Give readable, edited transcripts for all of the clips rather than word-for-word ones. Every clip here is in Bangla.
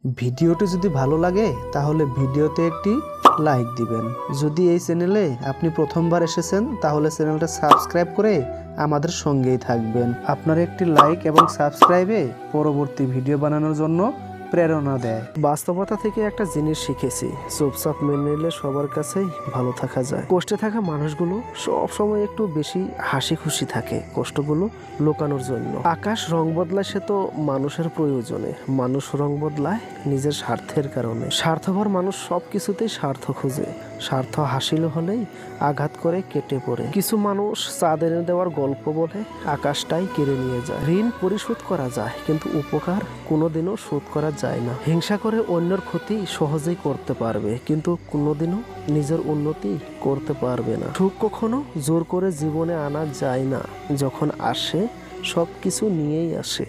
ভিডিওটি যদি ভালো লাগে তাহলে ভিডিওতে একটি লাইক দিবেন। যদি এই চ্যানেলে আপনি প্রথমবার এসেছেন তাহলে চ্যানেলটা সাবস্ক্রাইব করে আমাদের সঙ্গেই থাকবেন। আপনার একটি লাইক এবং সাবস্ক্রাইবে পরবর্তী ভিডিও বানানোর জন্য প্রেরণা দেয়। বাস্তবতা থেকে একটা জিনিস শিখেছি, চুপচাপ মেনে নিলে সবার কাছেই ভালো থাকা যায়। কষ্টে থাকা মানুষগুলো সব সময় একটু বেশি হাসি খুশি থাকে কষ্টগুলো লুকানোর জন্য। আকাশ রং বদলায় সে তো মানুষের প্রয়োজনে, মানুষ রং বদলায় নিজের স্বার্থের কারণে। স্বার্থপর মানুষ সব কিছুতেই স্বার্থ খুঁজে, স্বার্থ হাসিল হলেই আঘাত করে কেটে পড়ে। কিছু মানুষ চাঁদ এনে দেওয়ার গল্প বলে আকাশটাই কেড়ে নিয়ে যায়। ঋণ পরিশোধ করা যায় কিন্তু উপকার কোনোদিনও শোধ করা যায় না। হিংসা করে অন্যের ক্ষতি সহজেই করতে পারবে কিন্তু কোনোদিনও নিজের উন্নতি করতে পারবে না। সুখ কখনো জোর করে জীবনে আনা যায় না, যখন আসে সব কিছু নিয়েই আসে,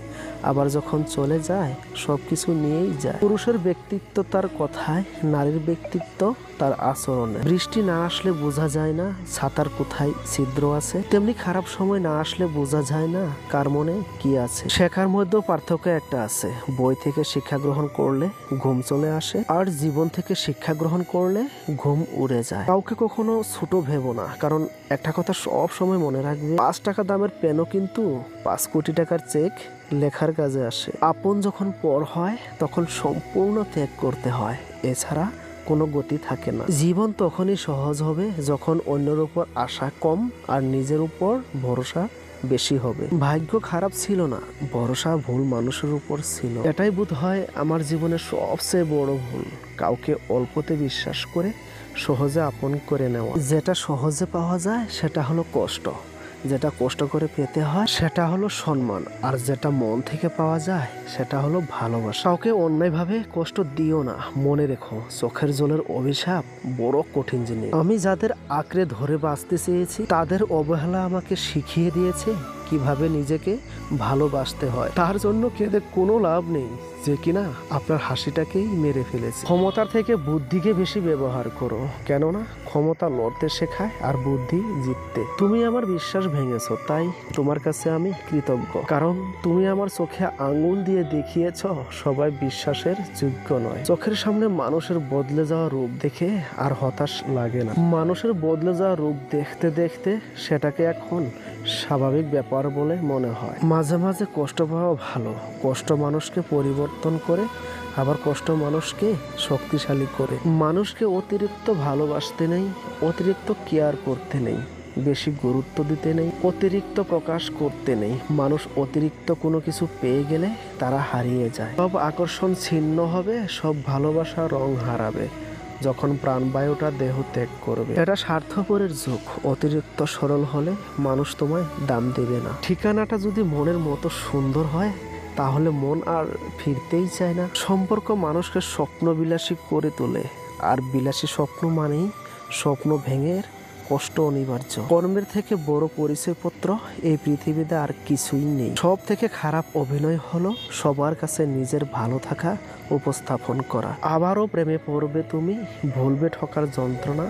আবার যখন চলে যায় সব কিছু নিয়েই যায়। পুরুষের ব্যক্তিত্ব তার কথায়, নারীর ব্যক্তিত্ব তার আচরণে। বৃষ্টি না আসলে বোঝা যায় না ছাতার কোথায় ছিদ্র আছে, তেমনি খারাপ সময় না আসলে বোঝা যায় না কার মনে কি আছে। শেখার মধ্যেও পার্থক্য একটা আছে, বই থেকে শিক্ষা গ্রহণ করলে ঘুম চলে আসে, আর জীবন থেকে শিক্ষা গ্রহণ করলে ঘুম উড়ে যায়। কাউকে কখনো ছোট ভেবো না, কারণ একটা কথা সব সময় মনে রাখবে, 5 টাকা দামের পেনও কিন্তু 5 কোটি টাকার চেক লেখার কাজে আসে। আপন যখন পর হয় তখন সম্পূর্ণ ত্যাগ করতে হয়, এছাড়া কোনো গতি থাকে না। জীবন তখনই সহজ হবে যখন অন্যের উপর আশা কম আর নিজের উপর ভরসা বেশি হবে। ভাগ্য খারাপ ছিল না, ভরসা ভুল মানুষের উপর ছিল। এটাই বোধ হয় আমার জীবনের সবচেয়ে বড় ভুল, কাউকে অল্পতে বিশ্বাস করে সহজে আপন করে নেওয়া। যেটা সহজে পাওয়া যায় সেটা হলো কষ্ট, যেটা কষ্ট করে পেতে হয় সেটা হলো সম্মান, আর যেটা মন থেকে পাওয়া যায় সেটা হলো ভালোবাসা। কাউকে অন্যায়ভাবে কষ্ট দিও না, মনে রেখো চোখের জলের অভিশাপ বড় কঠিন জিনিস। আমি যাদের আঁকড়ে ধরে বাঁচতে চেয়েছি তাদের অবহেলা আমাকে শিখিয়ে দিয়েছে কিভাবে নিজেকে ভালোবাসতে হয়। তার জন্য কেঁদে কোনো লাভ নেই যে কিনা আপনার হাসিটাকেই মেরে ফেলেছে। ক্ষমতার থেকে বুদ্ধিকে বেশি ব্যবহার করো, কেননা ক্ষমতা লড়তে শেখায় আর বুদ্ধি জিততে। তুমি আমার বিশ্বাস ভেঙেছো, তাই তোমার কাছে আমি কৃতজ্ঞ, কারণ তুমি আমার চোখে আঙুল দিয়ে দেখিয়েছ সবাই বিশ্বাসের যোগ্য নয়। চোখের সামনে মানুষের বদলে যাওয়া রূপ দেখে আর হতাশ লাগে না। মানুষের বদলে যাওয়া রূপ দেখতে দেখতে সেটাকে এখন স্বাভাবিক ব্যাপার বলে মনে হয়। মাঝে মাঝে কষ্ট পাওয়া ভালো, কষ্ট মানুষকে পরিবর্তন করে, আবার কষ্ট মানুষকে শক্তিশালী করে। মানুষকে অতিরিক্ত ভালোবাসতে নেই, অতিরিক্ত কেয়ার করতে নেই, বেশি গুরুত্ব দিতে নেই, অতিরিক্ত প্রকাশ করতে নেই। মানুষ অতিরিক্ত কোনো কিছু পেয়ে গেলে তারা হারিয়ে যায়। সব আকর্ষণ ছিন্ন হবে, সব ভালোবাসা রং হারাবে যখন প্রাণবায়ুটা দেহ ত্যাগ করবে। এটা স্বার্থপরের যুগ, অতিরিক্ত সরল হলে মানুষ তোমায় দাম দেবে না। ঠিকানাটা যদি মনের মতো সুন্দর হয় তাহলে মন আর ফিরতেই চায় না। সম্পর্ক মানুষকে স্বপ্নবিলাসী করে তোলে, আর বিলাসী স্বপ্ন মানেই স্বপ্ন ভেঙে কষ্ট অনিবার্য। কর্মের থেকে বড় পরিচয়পত্র এই পৃথিবীতে আর কিছুই নেই। সব থেকে খারাপ অভিনয় হলো সবার কাছে নিজের ভালো থাকা উপস্থাপন করা। আবারও প্রেমে পড়বে তুমি, ভুলবে ঠকার যন্ত্রণা।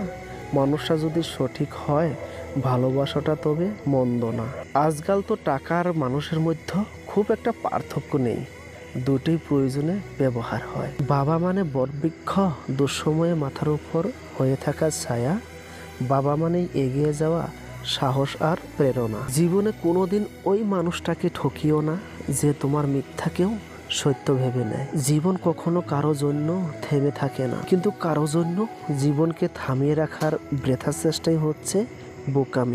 মানুষটা যদি সঠিক হয় ভালোবাসাটা তবে মন্দ না। আজকাল তো টাকা আর মানুষের মধ্যে খুব একটা পার্থক্য নেই, দুটোই প্রয়োজনে ব্যবহার হয়। বাবা মানে বটবৃক্ষ, দুঃসময়ে মাথার উপর হয়ে থাকা ছায়া। বাবা মানেই এগিয়ে যাওয়া, সাহস আর প্রেরণা। জীবনে কোনোদিন ওই মানুষটাকে ঠকিও না যে তোমার মিথ্যাকেও সত্য ভেবে নেয়। জীবন কখনো কারো জন্য থেমে থাকে না, কিন্তু কারো জন্য জীবনকে থামিয়ে রাখার বৃথা চেষ্টাই হচ্ছে বোকামি।